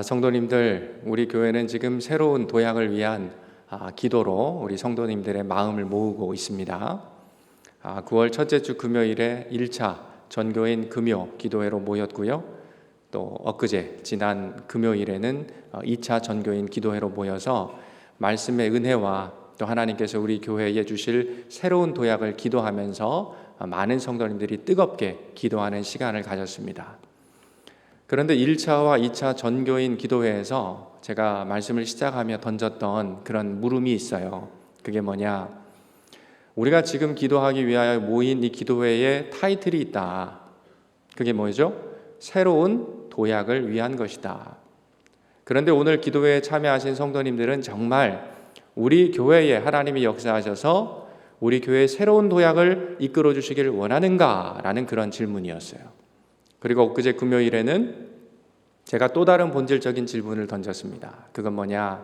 성도님들, 우리 교회는 지금 새로운 도약을 위한 기도로 우리 성도님들의 마음을 모으고 있습니다. 9월 첫째 주 금요일에 1차 전교인 금요 기도회로 모였고요. 또 엊그제 지난 금요일에는 2차 전교인 기도회로 모여서 말씀의 은혜와 또 하나님께서 우리 교회에 주실 새로운 도약을 기도하면서 많은 성도님들이 뜨겁게 기도하는 시간을 가졌습니다. 그런데 1차와 2차 전교인 기도회에서 제가 말씀을 시작하며 던졌던 그런 물음이 있어요. 그게 뭐냐? 우리가 지금 기도하기 위하여 모인 이 기도회에 타이틀이 있다. 그게 뭐죠? 새로운 도약을 위한 것이다. 그런데 오늘 기도회에 참여하신 성도님들은 정말 우리 교회에 하나님이 역사하셔서 우리 교회에 새로운 도약을 이끌어 주시기를 원하는가라는 그런 질문이었어요. 그리고 엊그제 금요일에는 제가 또 다른 본질적인 질문을 던졌습니다. 그건 뭐냐?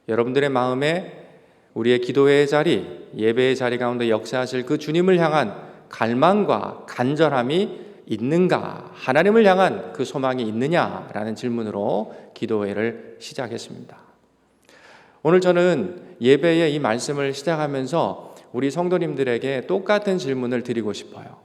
여러분들의 마음에 우리의 기도회의 자리, 예배의 자리 가운데 역사하실 그 주님을 향한 갈망과 간절함이 있는가? 하나님을 향한 그 소망이 있느냐라는 질문으로 기도회를 시작했습니다. 오늘 저는 예배의 이 말씀을 시작하면서 우리 성도님들에게 똑같은 질문을 드리고 싶어요.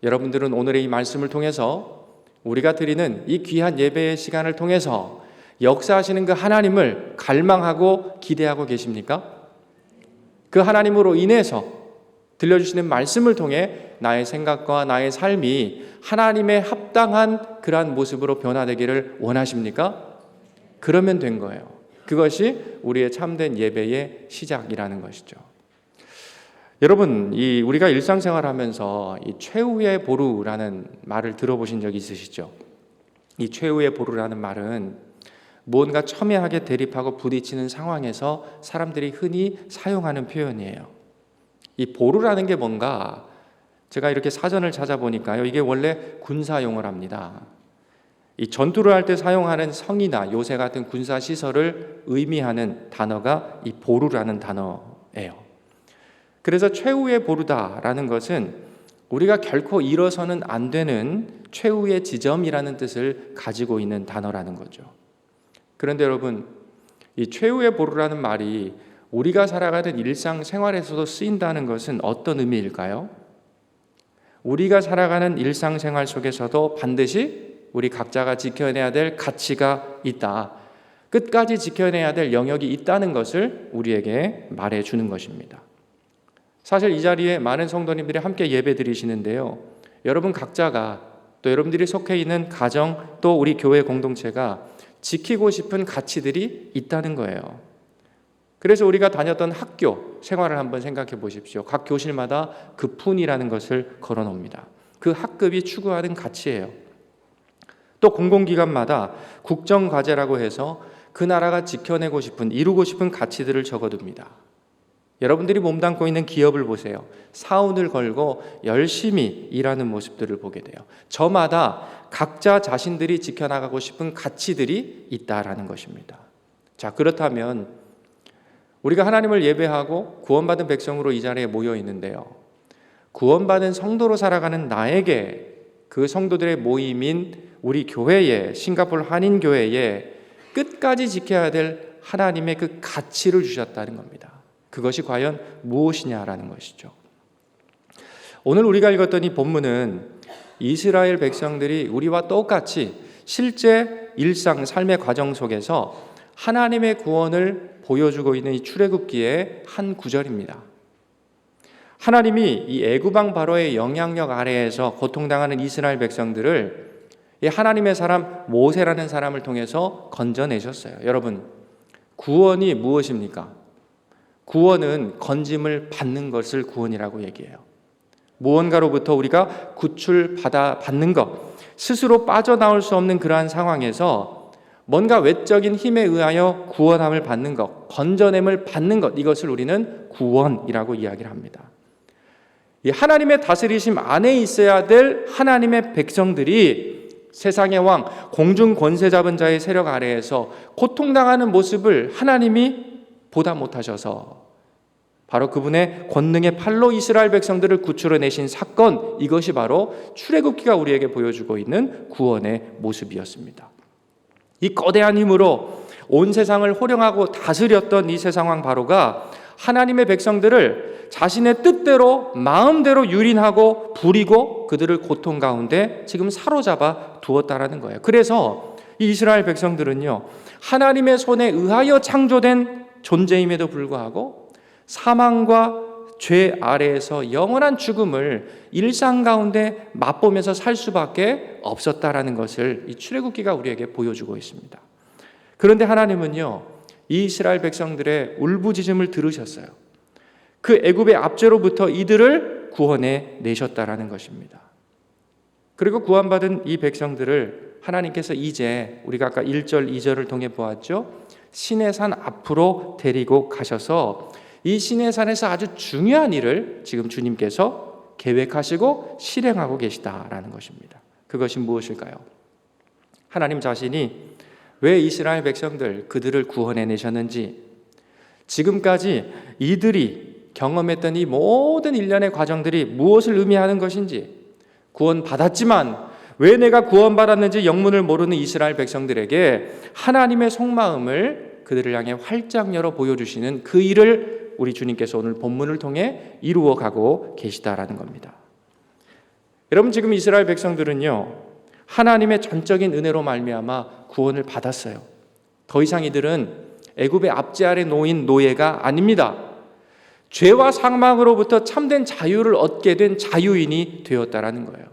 여러분들은 오늘의 이 말씀을 통해서 우리가 드리는 이 귀한 예배의 시간을 통해서 역사하시는 그 하나님을 갈망하고 기대하고 계십니까? 그 하나님으로 인해서 들려주시는 말씀을 통해 나의 생각과 나의 삶이 하나님의 합당한 그러한 모습으로 변화되기를 원하십니까? 그러면 된 거예요. 그것이 우리의 참된 예배의 시작이라는 것이죠. 여러분, 우리가 일상생활하면서 이 최후의 보루라는 말을 들어보신 적 있으시죠? 이 최후의 보루라는 말은 무언가 첨예하게 대립하고 부딪히는 상황에서 사람들이 흔히 사용하는 표현이에요. 이 보루라는 게 뭔가 제가 이렇게 사전을 찾아보니까요, 이게 원래 군사용어를 합니다. 이 전투를 할 때 사용하는 성이나 요새 같은 군사 시설을 의미하는 단어가 이 보루라는 단어예요. 그래서 최후의 보루다라는 것은 우리가 결코 잃어서는 안 되는 최후의 지점이라는 뜻을 가지고 있는 단어라는 거죠. 그런데 여러분, 이 최후의 보루라는 말이 우리가 살아가는 일상생활에서도 쓰인다는 것은 어떤 의미일까요? 우리가 살아가는 일상생활 속에서도 반드시 우리 각자가 지켜내야 될 가치가 있다. 끝까지 지켜내야 될 영역이 있다는 것을 우리에게 말해주는 것입니다. 사실 이 자리에 많은 성도님들이 함께 예배 드리시는데요. 여러분 각자가 또 여러분들이 속해 있는 가정 또 우리 교회 공동체가 지키고 싶은 가치들이 있다는 거예요. 그래서 우리가 다녔던 학교 생활을 한번 생각해 보십시오. 각 교실마다 급훈이라는 것을 걸어놓습니다. 그 학급이 추구하는 가치예요. 또 공공기관마다 국정과제라고 해서 그 나라가 지켜내고 싶은, 이루고 싶은 가치들을 적어둡니다. 여러분들이 몸담고 있는 기업을 보세요. 사운을 걸고 열심히 일하는 모습들을 보게 돼요. 저마다 각자 자신들이 지켜나가고 싶은 가치들이 있다라는 것입니다. 자, 그렇다면 우리가 하나님을 예배하고 구원받은 백성으로 이 자리에 모여 있는데요. 구원받은 성도로 살아가는 나에게 그 성도들의 모임인 우리 교회에, 싱가포르 한인교회에 끝까지 지켜야 될 하나님의 그 가치를 주셨다는 겁니다. 그것이 과연 무엇이냐라는 것이죠. 오늘 우리가 읽었던 이 본문은 이스라엘 백성들이 우리와 똑같이 실제 일상, 삶의 과정 속에서 하나님의 구원을 보여주고 있는 이 출애굽기의 한 구절입니다. 하나님이 이 애굽왕 바로의 영향력 아래에서 고통당하는 이스라엘 백성들을 이 하나님의 사람 모세라는 사람을 통해서 건져내셨어요. 여러분, 구원이 무엇입니까? 구원은 건짐을 받는 것을 구원이라고 얘기해요. 무언가로부터 우리가 받는 것, 스스로 빠져나올 수 없는 그러한 상황에서 뭔가 외적인 힘에 의하여 구원함을 받는 것, 건져냄을 받는 것, 이것을 우리는 구원이라고 이야기를 합니다. 이 하나님의 다스리심 안에 있어야 될 하나님의 백성들이 세상의 왕, 공중 권세 잡은 자의 세력 아래에서 고통당하는 모습을 하나님이 보다 못하셔서 바로 그분의 권능의 팔로 이스라엘 백성들을 구출해내신 사건, 이것이 바로 출애굽기가 우리에게 보여주고 있는 구원의 모습이었습니다. 이 거대한 힘으로 온 세상을 호령하고 다스렸던 이 세상왕 바로가 하나님의 백성들을 자신의 뜻대로 마음대로 유린하고 부리고 그들을 고통 가운데 지금 사로잡아 두었다라는 거예요. 그래서 이 이스라엘 백성들은요, 하나님의 손에 의하여 창조된 존재임에도 불구하고 사망과 죄 아래에서 영원한 죽음을 일상 가운데 맛보면서 살 수밖에 없었다라는 것을 이 출애굽기가 우리에게 보여주고 있습니다. 그런데 하나님은요, 이 이스라엘 백성들의 울부짖음을 들으셨어요. 그 애굽의 압제로부터 이들을 구원해 내셨다라는 것입니다. 그리고 구원받은 이 백성들을 하나님께서 이제 우리가 아까 1절, 2절을 통해 보았죠. 시내산 앞으로 데리고 가셔서 이 시내산에서 아주 중요한 일을 지금 주님께서 계획하시고 실행하고 계시다라는 것입니다. 그것이 무엇일까요? 하나님 자신이 왜 이스라엘 백성들 그들을 구원해내셨는지, 지금까지 이들이 경험했던 이 모든 일련의 과정들이 무엇을 의미하는 것인지, 구원받았지만 왜 내가 구원받았는지 영문을 모르는 이스라엘 백성들에게 하나님의 속마음을 그들을 향해 활짝 열어 보여주시는 그 일을 우리 주님께서 오늘 본문을 통해 이루어가고 계시다라는 겁니다. 여러분, 지금 이스라엘 백성들은요, 하나님의 전적인 은혜로 말미암아 구원을 받았어요. 더 이상 이들은 애굽의 압제 아래 놓인 노예가 아닙니다. 죄와 사망으로부터 참된 자유를 얻게 된 자유인이 되었다라는 거예요.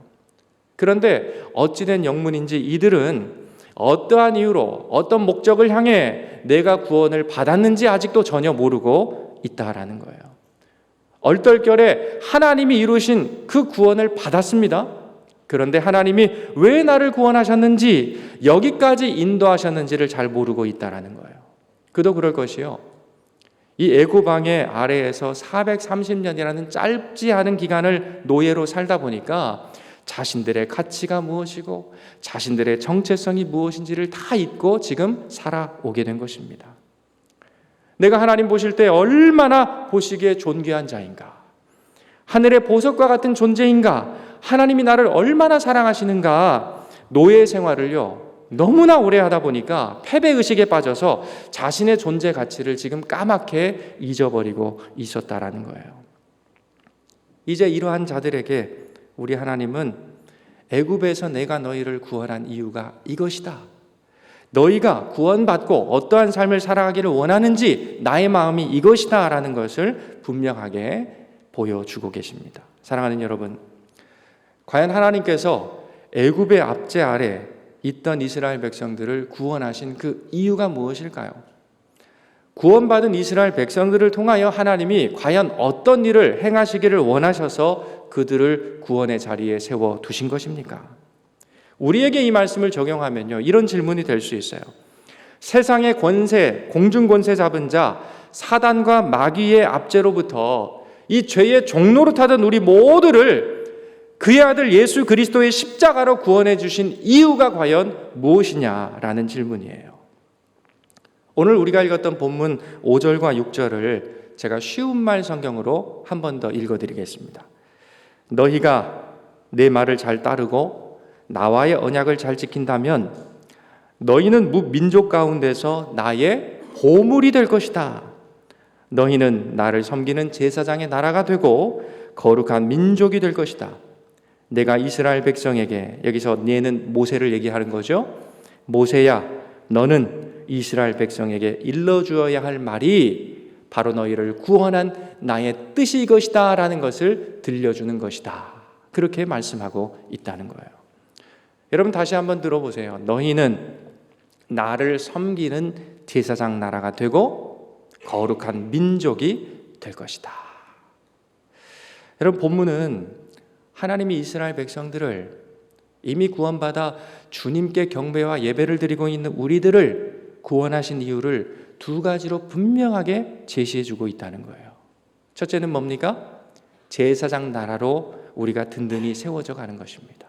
그런데 어찌된 영문인지 이들은 어떠한 이유로 어떤 목적을 향해 내가 구원을 받았는지 아직도 전혀 모르고 있다라는 거예요. 얼떨결에 하나님이 이루신 그 구원을 받았습니다. 그런데 하나님이 왜 나를 구원하셨는지, 여기까지 인도하셨는지를 잘 모르고 있다라는 거예요. 그도 그럴 것이요, 이 애굽 왕의 아래에서 430년이라는 짧지 않은 기간을 노예로 살다 보니까 자신들의 가치가 무엇이고 자신들의 정체성이 무엇인지를 다 잊고 지금 살아오게 된 것입니다. 내가 하나님 보실 때 얼마나 보시기에 존귀한 자인가, 하늘의 보석과 같은 존재인가, 하나님이 나를 얼마나 사랑하시는가, 노예 생활을요 너무나 오래 하다 보니까 패배의식에 빠져서 자신의 존재 가치를 지금 까맣게 잊어버리고 있었다라는 거예요. 이제 이러한 자들에게 우리 하나님은 애굽에서 내가 너희를 구원한 이유가 이것이다, 너희가 구원받고 어떠한 삶을 살아가기를 원하는지 나의 마음이 이것이다 라는 것을 분명하게 보여주고 계십니다. 사랑하는 여러분, 과연 하나님께서 애굽의 압제 아래 있던 이스라엘 백성들을 구원하신 그 이유가 무엇일까요? 구원받은 이스라엘 백성들을 통하여 하나님이 과연 어떤 일을 행하시기를 원하셔서 그들을 구원의 자리에 세워두신 것입니까? 우리에게 이 말씀을 적용하면요, 이런 질문이 될 수 있어요. 세상의 권세, 공중권세 잡은 자 사단과 마귀의 압제로부터 이 죄의 종노릇하던 우리 모두를 그의 아들 예수 그리스도의 십자가로 구원해 주신 이유가 과연 무엇이냐라는 질문이에요. 오늘 우리가 읽었던 본문 5절과 6절을 제가 쉬운 말 성경으로 한 번 더 읽어드리겠습니다. 너희가 내 말을 잘 따르고 나와의 언약을 잘 지킨다면 너희는 민족 가운데서 나의 보물이 될 것이다. 너희는 나를 섬기는 제사장의 나라가 되고 거룩한 민족이 될 것이다. 내가 이스라엘 백성에게, 여기서 얘는 모세를 얘기하는 거죠. 모세야, 너는 이스라엘 백성에게 일러주어야 할 말이 바로 너희를 구원한 나의 뜻이 이것이다 라는 것을 들려주는 것이다. 그렇게 말씀하고 있다는 거예요. 여러분, 다시 한번 들어보세요. 너희는 나를 섬기는 제사장 나라가 되고 거룩한 민족이 될 것이다. 여러분, 본문은 하나님이 이스라엘 백성들을 이미 구원받아 주님께 경배와 예배를 드리고 있는 우리들을 구원하신 이유를 두 가지로 분명하게 제시해주고 있다는 거예요. 첫째는 뭡니까? 제사장 나라로 우리가 든든히 세워져 가는 것입니다.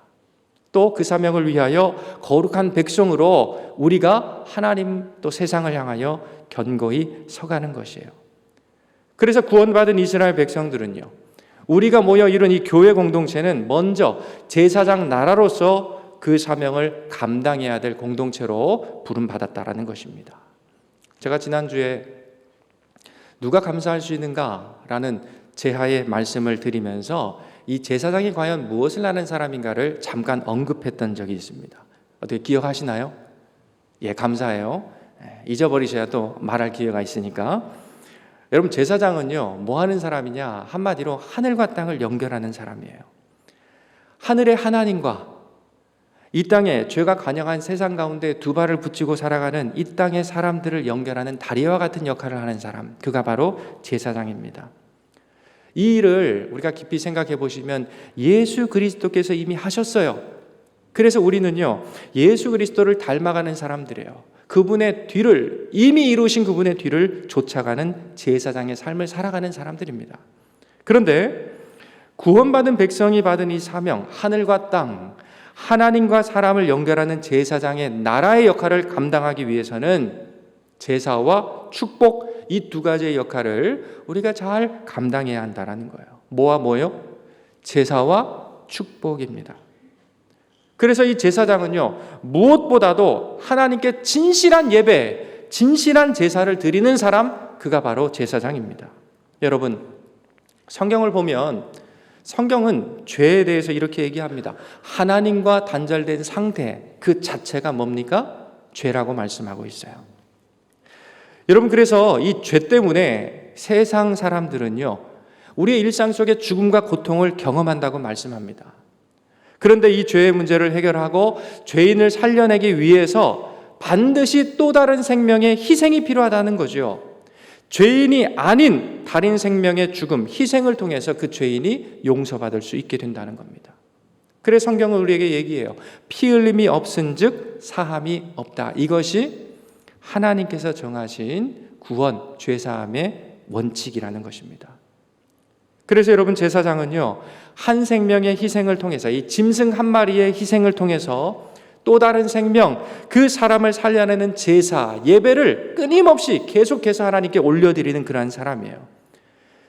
또 그 사명을 위하여 거룩한 백성으로 우리가 하나님 또 세상을 향하여 견고히 서가는 것이에요. 그래서 구원받은 이스라엘 백성들은요, 우리가 모여 이룬 이 교회 공동체는 먼저 제사장 나라로서 그 사명을 감당해야 될 공동체로 부름받았다라는 것입니다. 제가 지난주에 누가 감사할 수 있는가라는 제하의 말씀을 드리면서 이 제사장이 과연 무엇을 하는 사람인가를 잠깐 언급했던 적이 있습니다. 어떻게 기억하시나요? 예, 감사해요. 잊어버리셔야 또 말할 기회가 있으니까. 여러분, 제사장은요, 뭐 하는 사람이냐? 한마디로 하늘과 땅을 연결하는 사람이에요. 하늘의 하나님과 이 땅에 죄가 관영한 세상 가운데 두 발을 붙이고 살아가는 이 땅의 사람들을 연결하는 다리와 같은 역할을 하는 사람, 그가 바로 제사장입니다. 이 일을 우리가 깊이 생각해 보시면 예수 그리스도께서 이미 하셨어요. 그래서 우리는요, 예수 그리스도를 닮아가는 사람들이에요. 그분의 뒤를, 이미 이루신 그분의 뒤를 쫓아가는 제사장의 삶을 살아가는 사람들입니다. 그런데 구원받은 백성이 받은 이 사명, 하늘과 땅, 하나님과 사람을 연결하는 제사장의 나라의 역할을 감당하기 위해서는 제사와 축복, 이 두 가지의 역할을 우리가 잘 감당해야 한다는 거예요. 뭐와 뭐요? 제사와 축복입니다. 그래서 이 제사장은요, 무엇보다도 하나님께 진실한 예배, 진실한 제사를 드리는 사람, 그가 바로 제사장입니다. 여러분, 성경을 보면 성경은 죄에 대해서 이렇게 얘기합니다. 하나님과 단절된 상태, 그 자체가 뭡니까? 죄라고 말씀하고 있어요. 여러분, 그래서 이 죄 때문에 세상 사람들은요, 우리의 일상 속에 죽음과 고통을 경험한다고 말씀합니다. 그런데 이 죄의 문제를 해결하고 죄인을 살려내기 위해서 반드시 또 다른 생명의 희생이 필요하다는 거죠. 죄인이 아닌 다른 생명의 죽음, 희생을 통해서 그 죄인이 용서받을 수 있게 된다는 겁니다. 그래서 성경은 우리에게 얘기해요. 피 흘림이 없은즉 사함이 없다. 이것이 하나님께서 정하신 구원, 죄사함의 원칙이라는 것입니다. 그래서 여러분, 제사장은요, 한 생명의 희생을 통해서, 이 짐승 한 마리의 희생을 통해서 또 다른 생명, 그 사람을 살려내는 제사, 예배를 끊임없이 계속해서 하나님께 올려드리는 그러한 사람이에요.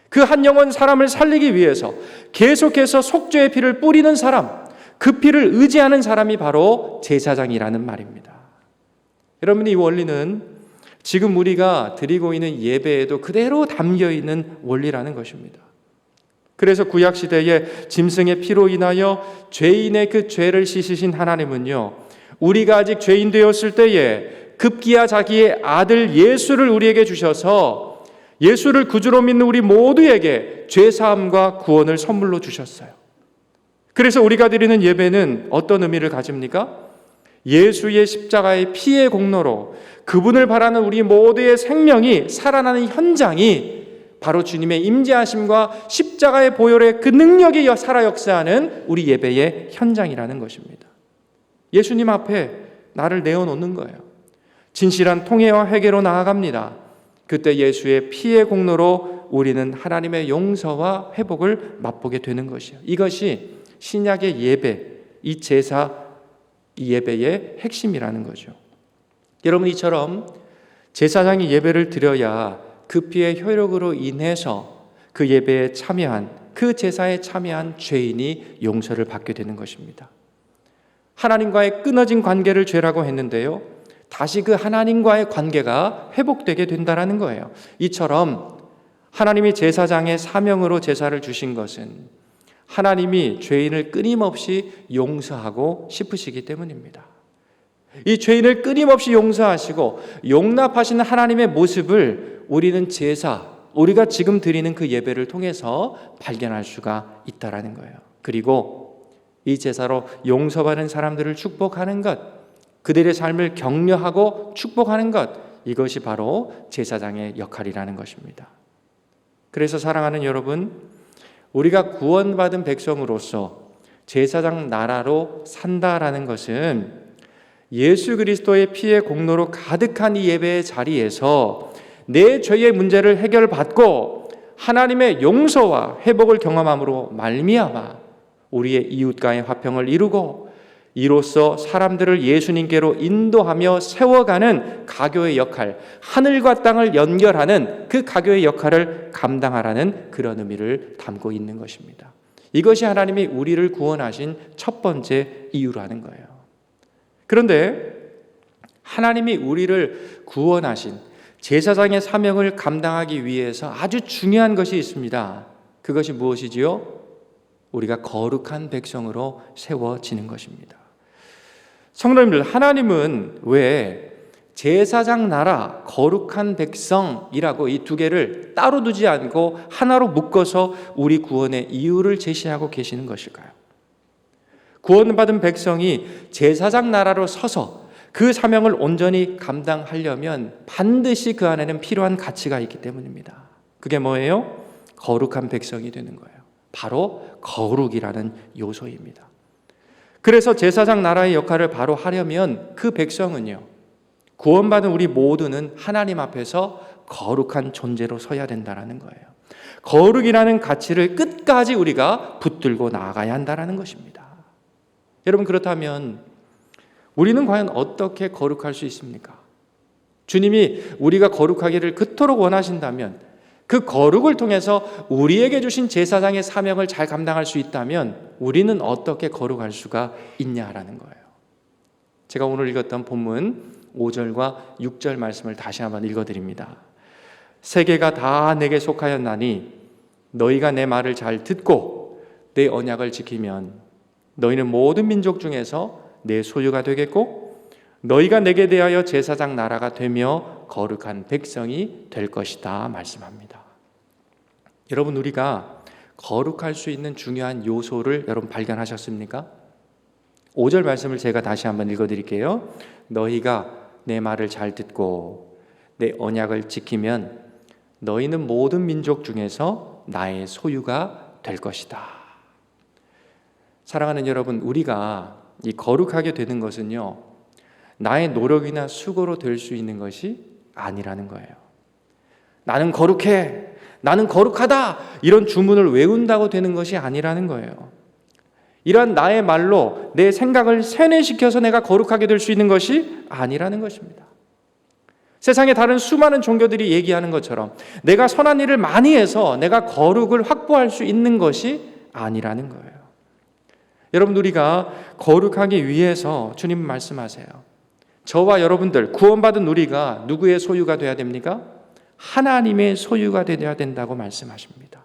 그 한 영혼 사람을 살리기 위해서 계속해서 속죄의 피를 뿌리는 사람, 그 피를 의지하는 사람이 바로 제사장이라는 말입니다. 여러분, 이 원리는 지금 우리가 드리고 있는 예배에도 그대로 담겨있는 원리라는 것입니다. 그래서 구약시대에 짐승의 피로 인하여 죄인의 그 죄를 씻으신 하나님은요, 우리가 아직 죄인 되었을 때에 급기야 자기의 아들 예수를 우리에게 주셔서 예수를 구주로 믿는 우리 모두에게 죄사함과 구원을 선물로 주셨어요. 그래서 우리가 드리는 예배는 어떤 의미를 가집니까? 예수의 십자가의 피의 공로로 그분을 바라는 우리 모두의 생명이 살아나는 현장이 바로 주님의 임재하심과 십자가의 보혈의 그 능력이 살아 역사하는 우리 예배의 현장이라는 것입니다. 예수님 앞에 나를 내어놓는 거예요. 진실한 통회와 회개로 나아갑니다. 그때 예수의 피의 공로로 우리는 하나님의 용서와 회복을 맛보게 되는 것이에요. 이것이 신약의 예배, 이 제사, 이 예배의 핵심이라는 거죠. 여러분, 이처럼 제사장이 예배를 드려야 그 피의 효력으로 인해서 그 예배에 참여한, 그 제사에 참여한 죄인이 용서를 받게 되는 것입니다. 하나님과의 끊어진 관계를 죄라고 했는데요, 다시 그 하나님과의 관계가 회복되게 된다는 거예요. 이처럼 하나님이 제사장의 사명으로 제사를 주신 것은 하나님이 죄인을 끊임없이 용서하고 싶으시기 때문입니다. 이 죄인을 끊임없이 용서하시고 용납하시는 하나님의 모습을 우리는 제사, 우리가 지금 드리는 그 예배를 통해서 발견할 수가 있다는 거예요. 그리고 이 제사로 용서받은 사람들을 축복하는 것, 그들의 삶을 격려하고 축복하는 것, 이것이 바로 제사장의 역할이라는 것입니다. 그래서 사랑하는 여러분, 우리가 구원받은 백성으로서 제사장 나라로 산다라는 것은 예수 그리스도의 피의 공로로 가득한 이 예배의 자리에서 내 죄의 문제를 해결받고 하나님의 용서와 회복을 경험함으로 말미암아 우리의 이웃과의 화평을 이루고 이로써 사람들을 예수님께로 인도하며 세워가는 가교의 역할, 하늘과 땅을 연결하는 그 가교의 역할을 감당하라는 그런 의미를 담고 있는 것입니다. 이것이 하나님이 우리를 구원하신 첫 번째 이유라는 거예요. 그런데 하나님이 우리를 구원하신 제사장의 사명을 감당하기 위해서 아주 중요한 것이 있습니다. 그것이 무엇이지요? 우리가 거룩한 백성으로 세워지는 것입니다. 성도님들, 하나님은 왜 제사장 나라, 거룩한 백성이라고 이 두 개를 따로 두지 않고 하나로 묶어서 우리 구원의 이유를 제시하고 계시는 것일까요? 구원받은 백성이 제사장 나라로 서서 그 사명을 온전히 감당하려면 반드시 그 안에는 필요한 가치가 있기 때문입니다. 그게 뭐예요? 거룩한 백성이 되는 거예요. 바로 거룩이라는 요소입니다. 그래서 제사장 나라의 역할을 바로 하려면 그 백성은요, 구원받은 우리 모두는 하나님 앞에서 거룩한 존재로 서야 된다는 거예요. 거룩이라는 가치를 끝까지 우리가 붙들고 나아가야 한다는 것입니다. 여러분, 그렇다면 우리는 과연 어떻게 거룩할 수 있습니까? 주님이 우리가 거룩하기를 그토록 원하신다면, 그 거룩을 통해서 우리에게 주신 제사장의 사명을 잘 감당할 수 있다면 우리는 어떻게 거룩할 수가 있냐라는 거예요. 제가 오늘 읽었던 본문 5절과 6절 말씀을 다시 한번 읽어드립니다. 세계가 다 내게 속하였나니 너희가 내 말을 잘 듣고 내 언약을 지키면 너희는 모든 민족 중에서 내 소유가 되겠고 너희가 내게 대하여 제사장 나라가 되며 거룩한 백성이 될 것이다 말씀합니다. 여러분, 우리가 거룩할 수 있는 중요한 요소를 여러분 발견하셨습니까? 5절 말씀을 제가 다시 한번 읽어드릴게요. 너희가 내 말을 잘 듣고 내 언약을 지키면 너희는 모든 민족 중에서 나의 소유가 될 것이다. 사랑하는 여러분, 우리가 이 거룩하게 되는 것은요, 나의 노력이나 수고로 될 수 있는 것이 아니라는 거예요. 나는 거룩해, 나는 거룩하다, 이런 주문을 외운다고 되는 것이 아니라는 거예요. 이러한 나의 말로 내 생각을 세뇌시켜서 내가 거룩하게 될 수 있는 것이 아니라는 것입니다. 세상의 다른 수많은 종교들이 얘기하는 것처럼 내가 선한 일을 많이 해서 내가 거룩을 확보할 수 있는 것이 아니라는 거예요. 여러분, 우리가 거룩하기 위해서 주님 말씀하세요. 저와 여러분들, 구원받은 우리가 누구의 소유가 되어야 됩니까? 하나님의 소유가 되어야 된다고 말씀하십니다.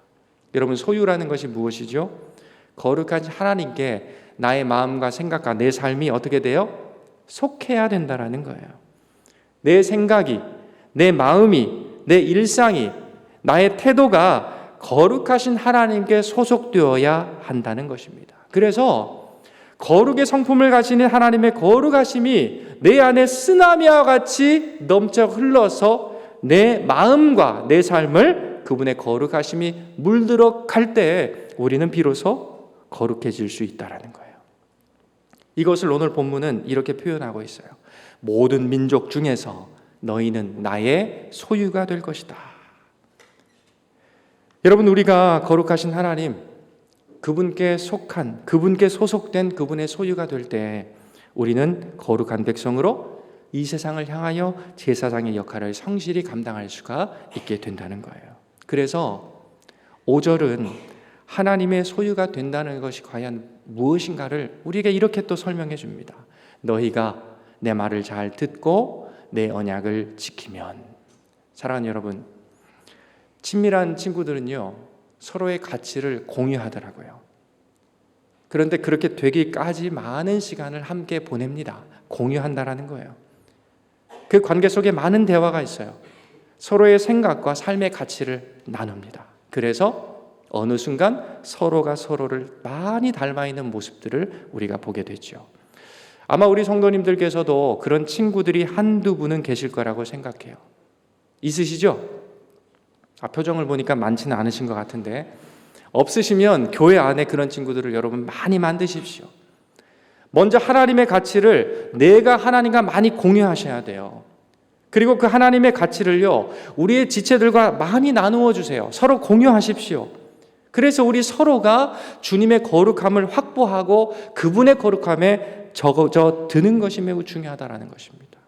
여러분, 소유라는 것이 무엇이죠? 거룩한 하나님께 나의 마음과 생각과 내 삶이 어떻게 돼요? 속해야 된다는 거예요. 내 생각이, 내 마음이, 내 일상이, 나의 태도가 거룩하신 하나님께 소속되어야 한다는 것입니다. 그래서 거룩의 성품을 가지는 하나님의 거룩하심이 내 안에 쓰나미와 같이 넘쳐 흘러서 내 마음과 내 삶을 그분의 거룩하심이 물들어 갈 때 우리는 비로소 거룩해질 수 있다는 거예요. 이것을 오늘 본문은 이렇게 표현하고 있어요. 모든 민족 중에서 너희는 나의 소유가 될 것이다. 여러분, 우리가 거룩하신 하나님, 그분께 속한, 그분께 소속된 그분의 소유가 될 때 우리는 거룩한 백성으로 이 세상을 향하여 제사장의 역할을 성실히 감당할 수가 있게 된다는 거예요. 그래서 5절은 하나님의 소유가 된다는 것이 과연 무엇인가를 우리에게 이렇게 또 설명해 줍니다. 너희가 내 말을 잘 듣고 내 언약을 지키면. 사랑하는 여러분, 친밀한 친구들은요, 서로의 가치를 공유하더라고요. 그런데 그렇게 되기까지 많은 시간을 함께 보냅니다. 공유한다라는 거예요. 그 관계 속에 많은 대화가 있어요. 서로의 생각과 삶의 가치를 나눕니다. 그래서 어느 순간 서로가 서로를 많이 닮아 있는 모습들을 우리가 보게 되죠. 아마 우리 성도님들께서도 그런 친구들이 한두 분은 계실 거라고 생각해요. 있으시죠? 표정을 보니까 많지는 않으신 것 같은데, 없으시면 교회 안에 그런 친구들을 여러분 많이 만드십시오. 먼저 하나님의 가치를 내가 하나님과 많이 공유하셔야 돼요. 그리고 그 하나님의 가치를요, 우리의 지체들과 많이 나누어 주세요. 서로 공유하십시오. 그래서 우리 서로가 주님의 거룩함을 확보하고 그분의 거룩함에 적어져 드는 것이 매우 중요하다는 것입니다.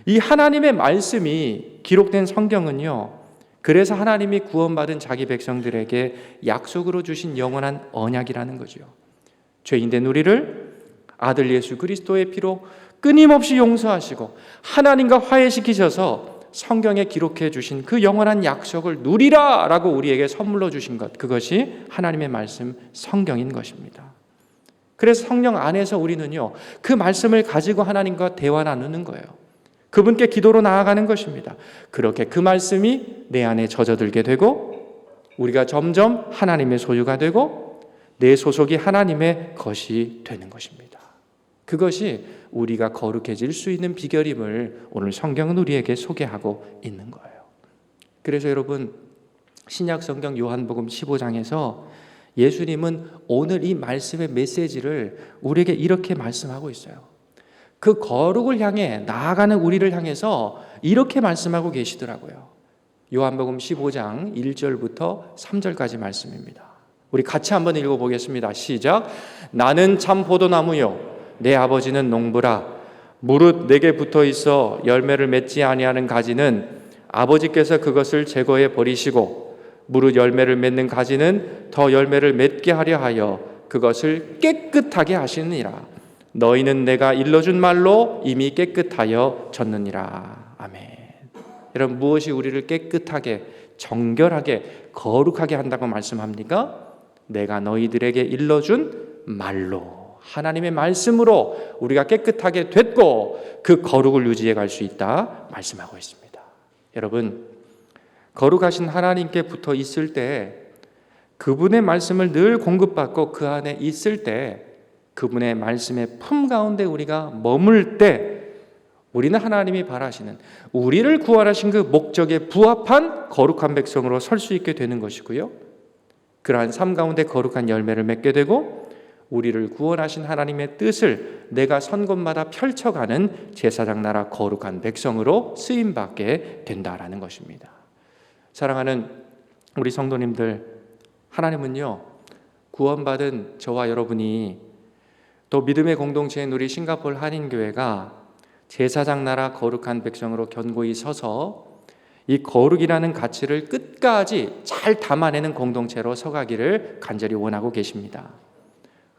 이 하나님의 말씀이 기록된 성경은요, 그래서 하나님이 구원받은 자기 백성들에게 약속으로 주신 영원한 언약이라는 거죠. 죄인된 우리를 아들 예수 그리스도의 피로 끊임없이 용서하시고 하나님과 화해시키셔서 성경에 기록해 주신 그 영원한 약속을 누리라 라고 우리에게 선물로 주신 것, 그것이 하나님의 말씀 성경인 것입니다. 그래서 성령 안에서 우리는요, 그 말씀을 가지고 하나님과 대화 나누는 거예요. 그분께 기도로 나아가는 것입니다. 그렇게 그 말씀이 내 안에 젖어들게 되고 우리가 점점 하나님의 소유가 되고 내 소속이 하나님의 것이 되는 것입니다. 그것이 우리가 거룩해질 수 있는 비결임을 오늘 성경은 우리에게 소개하고 있는 거예요. 그래서 여러분, 신약 성경 요한복음 15장에서 예수님은 오늘 이 말씀의 메시지를 우리에게 이렇게 말씀하고 있어요. 그 거룩을 향해 나아가는 우리를 향해서 이렇게 말씀하고 계시더라고요. 요한복음 15장 1절부터 3절까지 말씀입니다. 우리 같이 한번 읽어보겠습니다. 시작. 나는 참 포도나무요 내 아버지는 농부라. 무릇 내게 붙어 있어 열매를 맺지 아니하는 가지는 아버지께서 그것을 제거해 버리시고 무릇 열매를 맺는 가지는 더 열매를 맺게 하려 하여 그것을 깨끗하게 하시느니라. 너희는 내가 일러준 말로 이미 깨끗하여 졌느니라. 아멘. 여러분, 무엇이 우리를 깨끗하게, 정결하게, 거룩하게 한다고 말씀합니까? 내가 너희들에게 일러준 말로, 하나님의 말씀으로 우리가 깨끗하게 됐고 그 거룩을 유지해 갈 수 있다 말씀하고 있습니다. 여러분, 거룩하신 하나님께 붙어 있을 때, 그분의 말씀을 늘 공급받고 그 안에 있을 때, 그분의 말씀의 품 가운데 우리가 머물 때 우리는 하나님이 바라시는, 우리를 구원하신 그 목적에 부합한 거룩한 백성으로 설 수 있게 되는 것이고요, 그러한 삶 가운데 거룩한 열매를 맺게 되고 우리를 구원하신 하나님의 뜻을 내가 선 곳마다 펼쳐가는 제사장 나라 거룩한 백성으로 쓰임받게 된다라는 것입니다. 사랑하는 우리 성도님들, 하나님은요, 구원받은 저와 여러분이 또 믿음의 공동체인 우리 싱가포르 한인교회가 제사장 나라 거룩한 백성으로 견고히 서서 이 거룩이라는 가치를 끝까지 잘 담아내는 공동체로 서가기를 간절히 원하고 계십니다.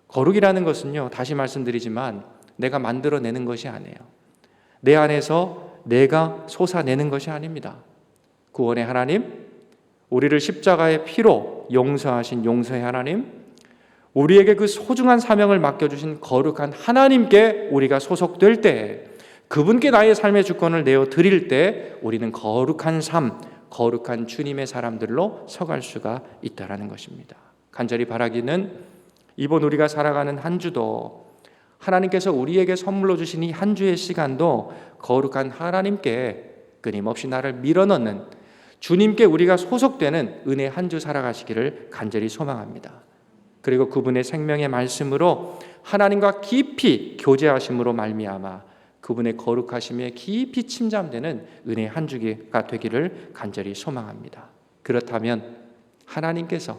거룩이라는 것은요, 다시 말씀드리지만 내가 만들어내는 것이 아니에요. 내 안에서 내가 솟아내는 것이 아닙니다. 구원의 하나님, 우리를 십자가의 피로 용서하신 용서의 하나님, 우리에게 그 소중한 사명을 맡겨주신 거룩한 하나님께 우리가 소속될 때, 그분께 나의 삶의 주권을 내어 드릴 때 우리는 거룩한 삶, 거룩한 주님의 사람들로 서갈 수가 있다는 것입니다. 간절히 바라기는 이번 우리가 살아가는 한 주도 하나님께서 우리에게 선물로 주신 이 한 주의 시간도 거룩한 하나님께 끊임없이 나를 밀어넣는, 주님께 우리가 소속되는 은혜 한 주 살아가시기를 간절히 소망합니다. 그리고 그분의 생명의 말씀으로 하나님과 깊이 교제하심으로 말미암아 그분의 거룩하심에 깊이 침잠되는 은혜의 한 주가 되기를 간절히 소망합니다. 그렇다면 하나님께서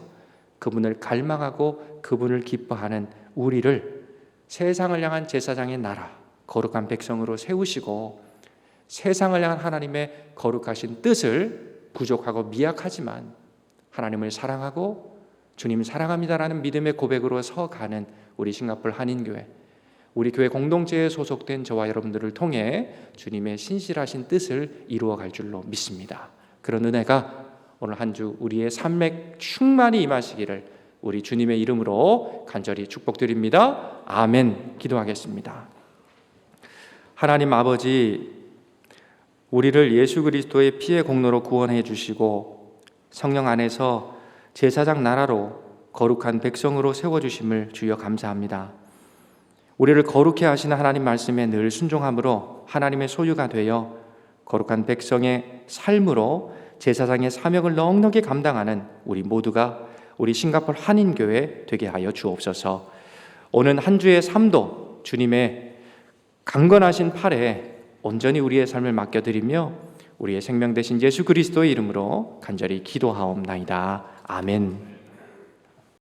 그분을 갈망하고 그분을 기뻐하는 우리를 세상을 향한 제사장의 나라, 거룩한 백성으로 세우시고 세상을 향한 하나님의 거룩하신 뜻을 부족하고 미약하지만 하나님을 사랑하고 주님 사랑합니다라는 믿음의 고백으로 서가는 우리 싱가포르 한인교회, 우리 교회 공동체에 소속된 저와 여러분들을 통해 주님의 신실하신 뜻을 이루어갈 줄로 믿습니다. 그런 은혜가 오늘 한 주 우리의 삶에 충만히 임하시기를 우리 주님의 이름으로 간절히 축복드립니다. 아멘. 기도하겠습니다. 하나님 아버지, 우리를 예수 그리스도의 피의 공로로 구원해 주시고 성령 안에서 제사장 나라로 거룩한 백성으로 세워주심을 주여 감사합니다. 우리를 거룩해 하시는 하나님 말씀에 늘 순종함으로 하나님의 소유가 되어 거룩한 백성의 삶으로 제사장의 사명을 넉넉히 감당하는 우리 모두가 우리 싱가포르 한인교회 되게 하여 주옵소서. 오는 한 주의 삶도 주님의 강건하신 팔에 온전히 우리의 삶을 맡겨드리며 우리의 생명 되신 예수 그리스도의 이름으로 간절히 기도하옵나이다. 아멘.